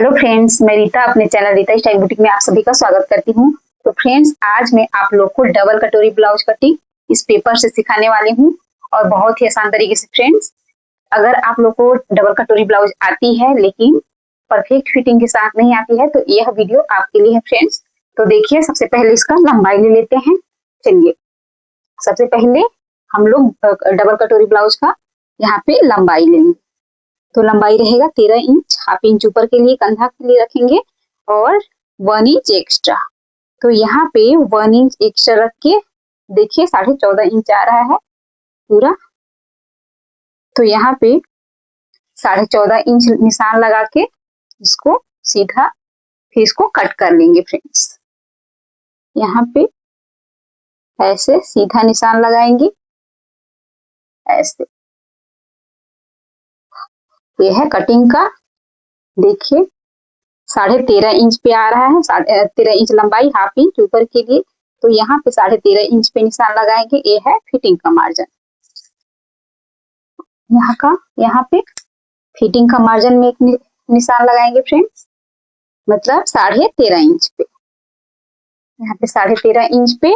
Hello friends, मैं रीता अपने channel Rita style boutique में आप सभी का स्वागत करती हूँ। तो फ्रेंड्स, आज मैं आप लोग को डबल कटोरी ब्लाउज कटिंग इस पेपर से सिखाने वाली हूँ और बहुत ही आसान तरीके से। फ्रेंड्स, अगर आप लोग को डबल कटोरी ब्लाउज आती है लेकिन परफेक्ट फिटिंग के साथ नहीं आती है तो यह वीडियो आपके लिए है फ्रेंड्स। तो देखिए, सबसे पहले इसका लंबाई ले लेते हैं। चलिए, सबसे पहले हम लोग डबल कटोरी ब्लाउज का यहाँ पे लंबाई लेंगे। तो लंबाई रहेगा 13 इंच, हाफ इंच ऊपर के लिए कंधा के लिए रखेंगे और 1 इंच एक्स्ट्रा। तो यहाँ पे 1 इंच एक्स्ट्रा रख के देखिए 14.5 इंच आ रहा है पूरा। तो यहाँ पे 14.5 इंच निशान लगा के इसको सीधा फिर इसको कट कर लेंगे फ्रेंड्स। यहाँ पे ऐसे सीधा निशान लगाएंगे, ऐसे। ये है कटिंग का, देखिए 13.5 इंच पे आ रहा है। 13.5 इंच लंबाई, हाफ इंच ऊपर के लिए। तो यहाँ पे 13.5 इंच पे निशान लगाएंगे। ये है फिटिंग का मार्जिन। यहाँ पे फिटिंग का मार्जिन में एक निशान लगाएंगे फ्रेंड्स, मतलब 13.5 इंच पे। यहाँ पे 13.5 इंच पे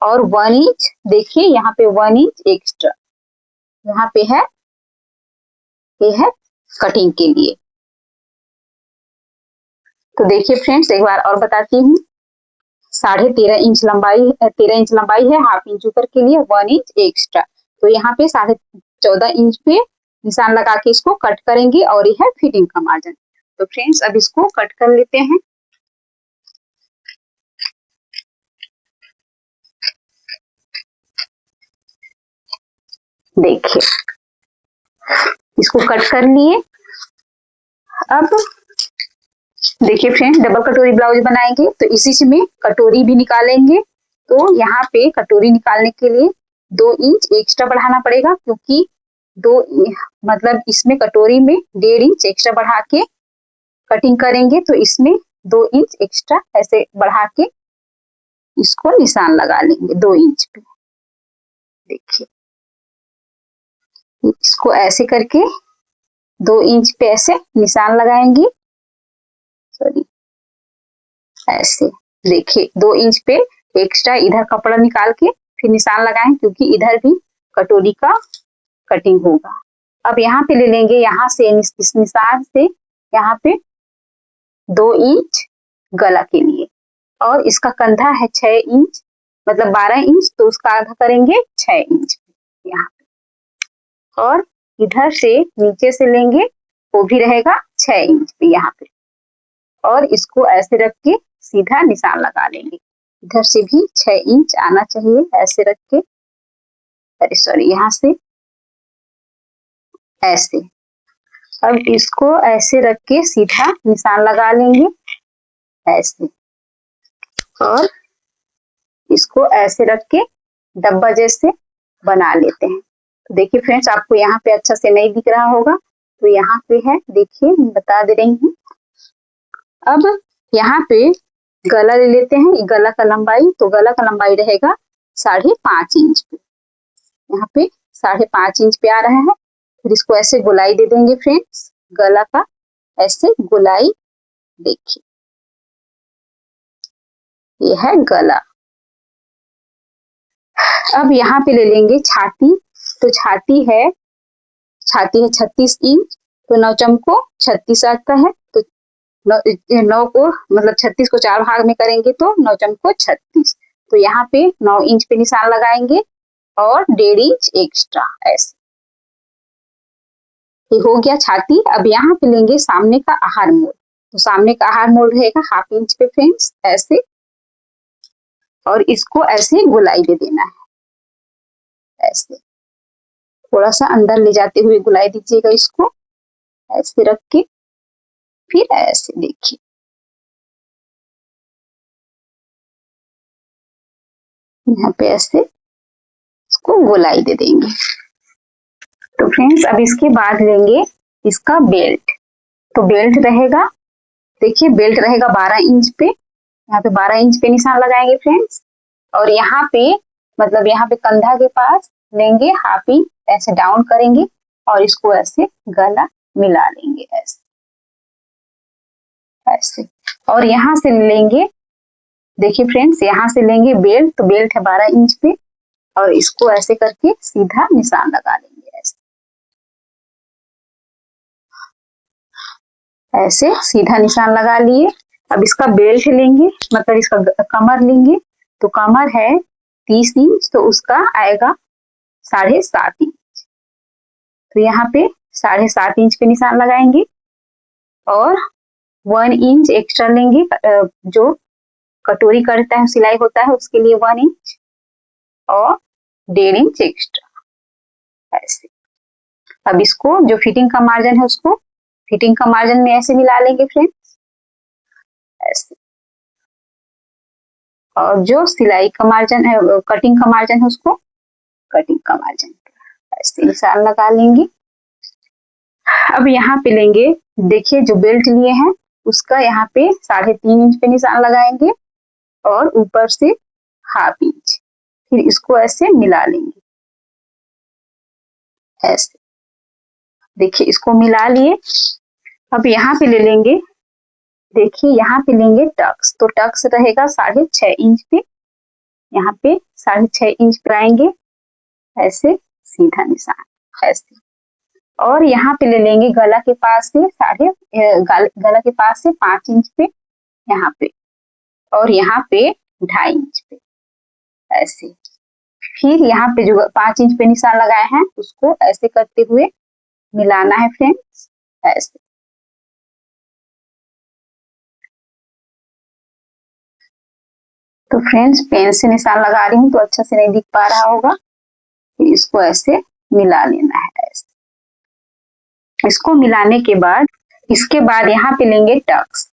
और 1 इंच, देखिए यहाँ पे 1 इंच एक्स्ट्रा यहाँ पे है। ये है कटिंग के लिए। तो देखिए फ्रेंड्स, एक बार और बताती हूँ। 13.5 इंच लंबाई, 13 इंच लंबाई है, हाफ इंच ऊपर के लिए, 1 इंच एक्स्ट्रा। तो यहाँ पे 14.5 इंच पे निशान लगा के इसको कट करेंगे और यह है फिटिंग का मार्जिन। तो फ्रेंड्स, अब इसको कट कर लेते हैं। देखिए, इसको कट कर लिए। अब देखिए फ्रेंड्स, डबल कटोरी ब्लाउज बनाएंगे तो इसी में कटोरी भी निकालेंगे। तो यहाँ पे कटोरी निकालने के लिए 2 इंच एक्स्ट्रा बढ़ाना पड़ेगा, क्योंकि मतलब इसमें कटोरी में 1.5 इंच एक्स्ट्रा बढ़ा के कटिंग करेंगे। तो इसमें 2 इंच एक्स्ट्रा ऐसे बढ़ा के इसको निशान लगा लेंगे 2 इंच पे। देखिए, इसको ऐसे करके 2 इंच पे ऐसे निशान लगाएंगे। सॉरी, ऐसे देखिए 2 इंच पे एक्स्ट्रा इधर कपड़ा निकाल के फिर निशान लगाएं, क्योंकि इधर भी कटोरी का कटिंग होगा। अब यहाँ पे ले लेंगे, यहाँ से इस निशान से यहाँ पे 2 इंच गला के लिए, और इसका कंधा है 6 इंच, मतलब 12 इंच। तो उसका आधा करेंगे 6 इंच यहाँ पे, और इधर से नीचे से लेंगे, वो भी रहेगा 6 इंच पे यहाँ पे, और इसको ऐसे रख के सीधा निशान लगा लेंगे। इधर से भी 6 इंच आना चाहिए, ऐसे रख के। अरे सॉरी, यहाँ से ऐसे। अब इसको ऐसे रख के सीधा निशान लगा लेंगे, ऐसे। और इसको ऐसे रख के डब्बा जैसे बना लेते हैं। तो देखिए फ्रेंड्स, आपको यहाँ पे अच्छा से नहीं दिख रहा होगा, तो यहाँ पे है, देखिए मैं बता दे रही हूँ। अब यहाँ पे गला ले लेते हैं। गला का लंबाई, तो गला का लंबाई रहेगा 5.5 इंच पे। यहाँ पे 5.5 इंच पे आ रहा है। फिर इसको ऐसे गोलाई दे देंगे फ्रेंड्स, गला का ऐसे गोलाई। देखिए, ये है गला। अब यहाँ पे ले लेंगे छाती। तो छाती है 36 इंच। तो 9 चमको 36 आता है। तो 9 को मतलब 36 को 4 भाग में करेंगे तो 9 चमको 36। तो यहाँ पे 9 इंच पे निशान लगाएंगे और 1.5 इंच एक्स्ट्रा, ऐसे। ये हो गया छाती। अब यहाँ पे लेंगे सामने का आहार मोड़। तो सामने का आहार मोड़ रहेगा हाफ इंच पे फ्रेंड्स, ऐसे। और इसको ऐसे गोलाई दे देना है, ऐसे। थोड़ा सा अंदर ले जाते हुए गोलाई दीजिएगा इसको, ऐसे रख के फिर ऐसे। देखिए, यहाँ पे ऐसे इसको गोलाई दे देंगे। तो फ्रेंड्स, अब इसके बाद लेंगे इसका बेल्ट। तो बेल्ट रहेगा, देखिए बेल्ट रहेगा 12 इंच पे। यहाँ पे 12 इंच पे निशान लगाएंगे फ्रेंड्स, और यहाँ पे मतलब यहाँ पे कंधा के पास लेंगे हाफ इंच, ऐसे डाउन करेंगे और इसको ऐसे गला मिला लेंगे, ऐसे। ऐसे। और यहाँ से लेंगे, देखिए फ्रेंड्स, यहाँ से लेंगे बेल्ट, तो बेल्ट है 12 इंच पे, और इसको ऐसे करके सीधा निशान लगा लेंगे। ऐसे सीधा निशान लगा लिए। अब इसका बेल्ट लेंगे, मतलब इसका कमर लेंगे, तो कमर है 30 इंच, तो उसका आएगा 7.5 इंच। तो यहाँ पे 7.5 इंच पे निशान लगाएंगे, और 1 इंच एक्स्ट्रा लेंगे, जो कटोरी करता है, सिलाई होता है, उसके लिए 1 इंच और 1.5 इंच एक्स्ट्रा। ऐसे अब इसको जो फिटिंग का मार्जिन है, उसको फिटिंग का मार्जिन में ऐसे मिला लेंगे फ्रेंड्स, ऐसे। और जो सिलाई का मार्जिन है, कटिंग का मार्जिन है, उसको कटिंग का मार्जिन ऐसे निशान लगा लेंगे। अब यहाँ पे लेंगे, देखिए जो बेल्ट लिए हैं उसका यहाँ पे 3.5 इंच पे निशान लगाएंगे, और ऊपर से 1/2 इंच, फिर इसको ऐसे मिला लेंगे, ऐसे। देखिए इसको मिला लिए। अब यहाँ पे ले लेंगे, देखिए यहाँ पे लेंगे टक्स, तो टक्स रहेगा 6.5 इंच पे, यहाँ पे 6.5 इंच पे आएंगे, ऐसे सीधा निशान, ऐसे। और यहाँ पे ले लेंगे गला के पास से गला के पास से 5 इंच पे, यहाँ पे, और यहाँ पे 2.5 इंच पे, ऐसे। फिर यहाँ पे जो 5 इंच पे निशान लगाए हैं, उसको ऐसे करते हुए मिलाना है फ्रेंड्स, ऐसे। तो फ्रेंड्स पेन से निशान लगा रही हूँ, तो अच्छा से नहीं दिख पा रहा होगा, फिर इसको ऐसे मिला लेना है, ऐसे। इसको मिलाने के बाद, इसके बाद यहाँ पे लेंगे टक्स,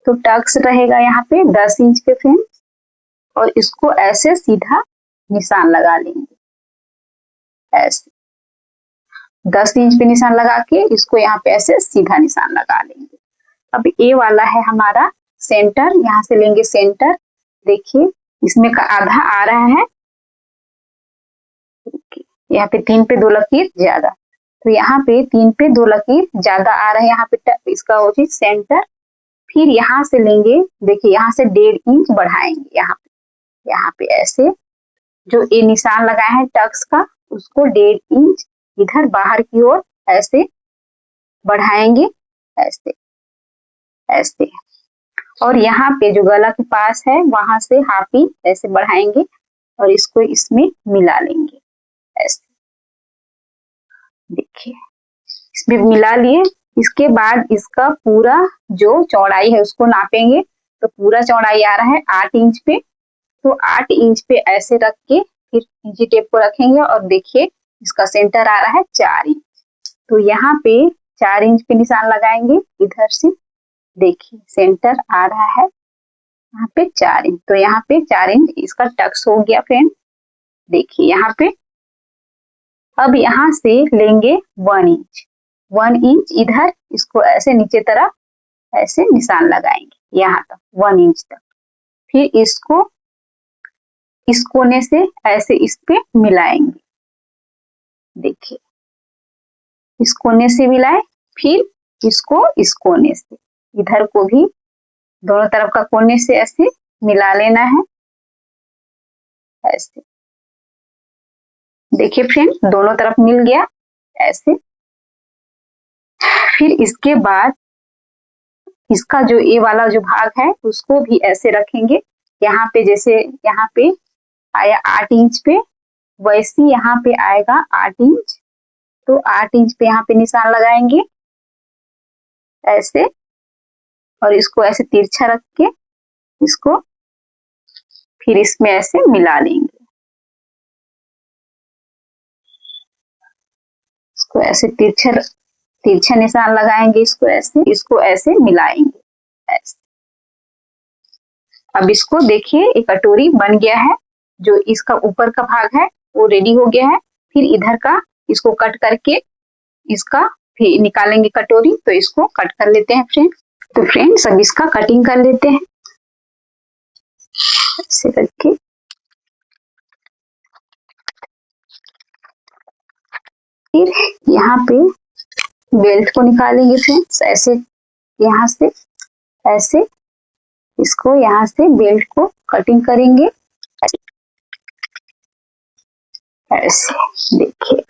तो टक्स रहेगा यहाँ पे 10 इंच पे फ्रेंड्स, और इसको ऐसे सीधा निशान लगा लेंगे, ऐसे 10 इंच पे निशान लगा के इसको यहाँ पे ऐसे सीधा निशान लगा लेंगे। अब ये वाला है हमारा सेंटर, यहाँ से लेंगे सेंटर, देखिए इसमें का आधा आ रहा है, यहाँ पे 3 पे 2 लकीर ज्यादा, तो यहाँ पे 3 पे 2 लकीर ज्यादा आ रहा है, यहाँ पे इसका हो चीज सेंटर। फिर यहाँ से लेंगे, देखिए यहाँ से 1.5 इंच बढ़ाएंगे, यहाँ पे ऐसे जो ये निशान लगाया है टक्स का, उसको 1.5 इंच इधर बाहर की ओर ऐसे बढ़ाएंगे, ऐसे ऐसे। और यहाँ पे जो गला के पास है, वहां से 1/2 इंच ऐसे बढ़ाएंगे, और इसको इसमें मिला लेंगे, ऐसे। देखिए इसमें मिला लिए। इसके बाद इसका पूरा जो चौड़ाई है उसको नापेंगे, तो पूरा चौड़ाई आ रहा है 8 इंच पे, तो 8 इंच पे ऐसे रख के फिर इंची टेप को रखेंगे, और देखिए इसका सेंटर आ रहा है 4 इंच, तो यहाँ पे 4 इंच पे निशान लगाएंगे इधर से, देखिए सेंटर आ रहा है यहाँ पे 4 इंच, तो यहाँ पे 4 इंच इसका टक्स हो गया फ्रेंड, देखिए यहाँ पे। अब यहाँ से लेंगे 1 इंच इधर, इसको ऐसे नीचे तरफ ऐसे निशान लगाएंगे यहाँ तक 1 इंच तक, फिर इसको इस कोने से ऐसे इस पे मिलाएंगे, देखिए इस कोने से मिलाए, फिर इसको इस कोने से, इधर को भी दोनों तरफ का कोने से ऐसे मिला लेना है, ऐसे। देखिए फ्रेंड दोनों तरफ मिल गया, ऐसे। फिर इसके बाद इसका जो ये वाला जो भाग है उसको भी ऐसे रखेंगे, यहाँ पे जैसे यहाँ पे आया 8 इंच पे, वैसे यहाँ पे आएगा 8 इंच, तो 8 इंच पे यहाँ पे निशान लगाएंगे, ऐसे। और इसको ऐसे तिरछा रख के इसको फिर इसमें ऐसे मिला लेंगे, इसको ऐसे तिरछा निशान लगाएंगे, इसको ऐसे मिलाएंगे, ऐसे। अब इसको देखिए एक कटोरी बन गया है, जो इसका ऊपर का भाग है वो रेडी हो गया है। फिर इधर का इसको कट करके इसका फिर निकालेंगे कटोरी, तो इसको कट कर लेते हैं फ्रेंड्स। तो फ्रेंड्स अब इसका कटिंग कर लेते हैं, ऐसे करके। फिर यहाँ पे बेल्ट को निकालेंगे फ्रेंड्स, ऐसे यहाँ से ऐसे इसको यहाँ से बेल्ट को कटिंग करेंगे ऐसे। देखिए,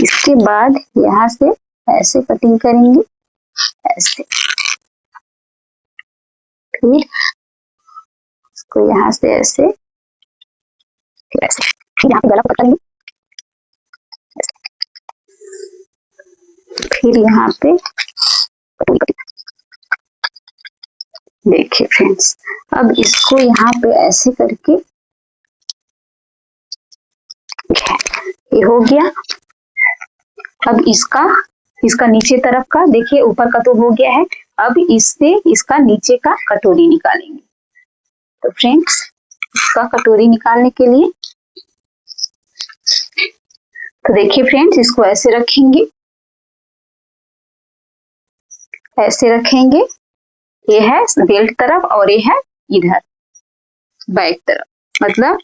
इसके बाद यहाँ से ऐसे कटिंग करेंगे ऐसे। फिर इसको यहाँ से ऐसे, ऐसे। फिर यहाँ पे गला कट करेंगे, फिर यहाँ पे देखिए फ्रेंड्स, अब इसको यहाँ पे ऐसे करके ये हो गया। अब इसका नीचे तरफ का देखिए, ऊपर का तो हो गया है। अब इससे इसका नीचे का कटोरी निकालेंगे। तो फ्रेंड्स, इसका कटोरी निकालने के लिए तो देखिए फ्रेंड्स, इसको ऐसे रखेंगे, ऐसे रखेंगे। ये है बेल्ट तरफ और ये है इधर बैक तरफ, मतलब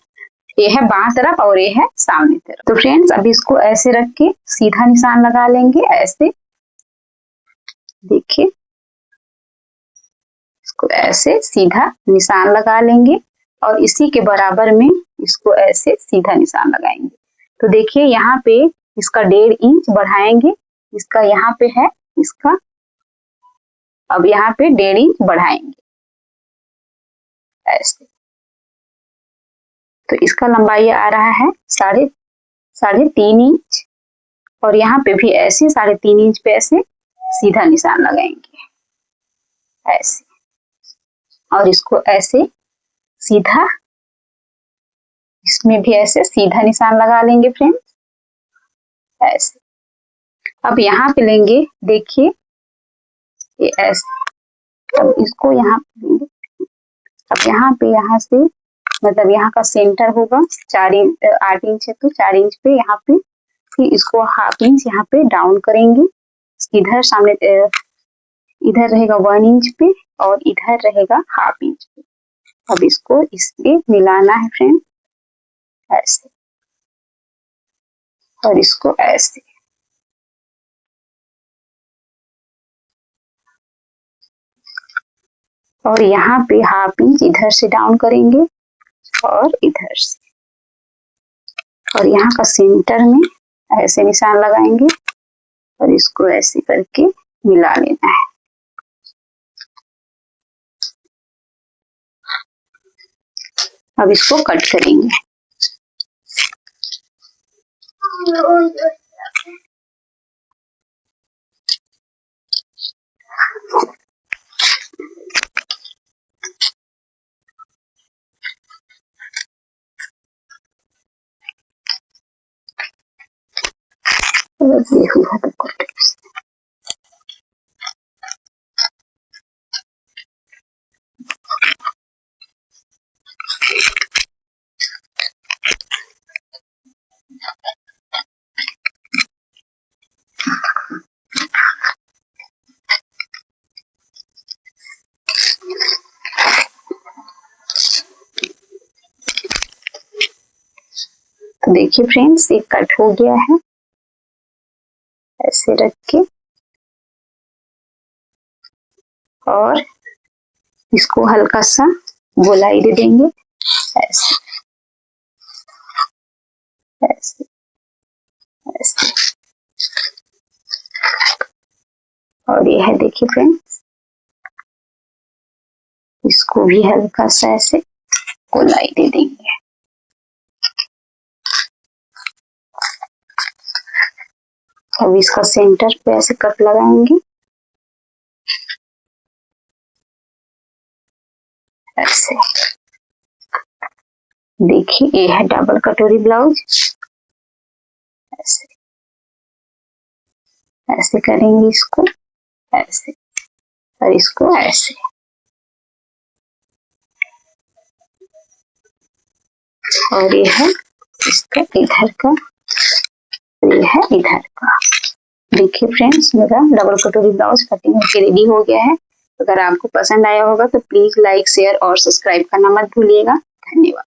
ये है बाएं तरफ और ये है सामने तरफ। तो फ्रेंड्स, अभी इसको ऐसे रख के सीधा निशान लगा लेंगे ऐसे। देखिए, इसको ऐसे सीधा निशान लगा लेंगे और इसी के बराबर में इसको ऐसे सीधा निशान लगाएंगे। तो देखिए, यहाँ पे इसका 1.5 इंच बढ़ाएंगे। इसका यहाँ पे है इसका, अब यहाँ पे 1.5 इंच बढ़ाएंगे ऐसे। तो इसका लंबाई आ रहा है 3.5 इंच और यहाँ पे भी ऐसे 3.5 इंच पे ऐसे सीधा निशान लगाएंगे ऐसे। और इसको ऐसे सीधा, इसमें भी ऐसे सीधा निशान लगा लेंगे फ्रेंड्स ऐसे। अब यहाँ पे लेंगे, देखिए ये ऐसे। अब इसको यहाँ पे लेंगे। अब यहाँ पे, यहाँ से मतलब यहाँ का सेंटर होगा 8 इंच है तो 4 इंच पे यहाँ पे, फिर इसको 1/2 इंच यहाँ पे डाउन करेंगे। इधर सामने इधर रहेगा 1 इंच पे और इधर रहेगा 1/2 इंच पे। अब इसको इससे मिलाना है फ्रेंड ऐसे, और इसको ऐसे। और यहाँ पे 1/2 इंच इधर से डाउन करेंगे और इधर से, और यहाँ का सेंटर में ऐसे निशान लगाएंगे और इसको ऐसे करके मिला लेना है। अब इसको कट करेंगे। ये हुआ तो देखिए फ्रेंड्स, ये कट हो गया है। ऐसे रख के और इसको हल्का सा गोलाई दे देंगे ऐसे ऐसे ऐसे। और ये है, देखिए फ्रेंड्स, इसको भी हल्का सा ऐसे गोलाई दे देंगे। अब इसका सेंटर पे ऐसे कट लगाएंगे ऐसे। देखिए, ये है डबल कटोरी ब्लाउज। ऐसे ऐसे करेंगे इसको ऐसे, और इसको ऐसे। और ये है इसका इधर का, ये है इधर का। देखिए फ्रेंड्स, मेरा डबल कटोरी ब्लाउज कटिंग होकर रेडी हो गया है। अगर आपको पसंद आया होगा तो प्लीज लाइक, शेयर और सब्सक्राइब करना मत भूलिएगा। धन्यवाद।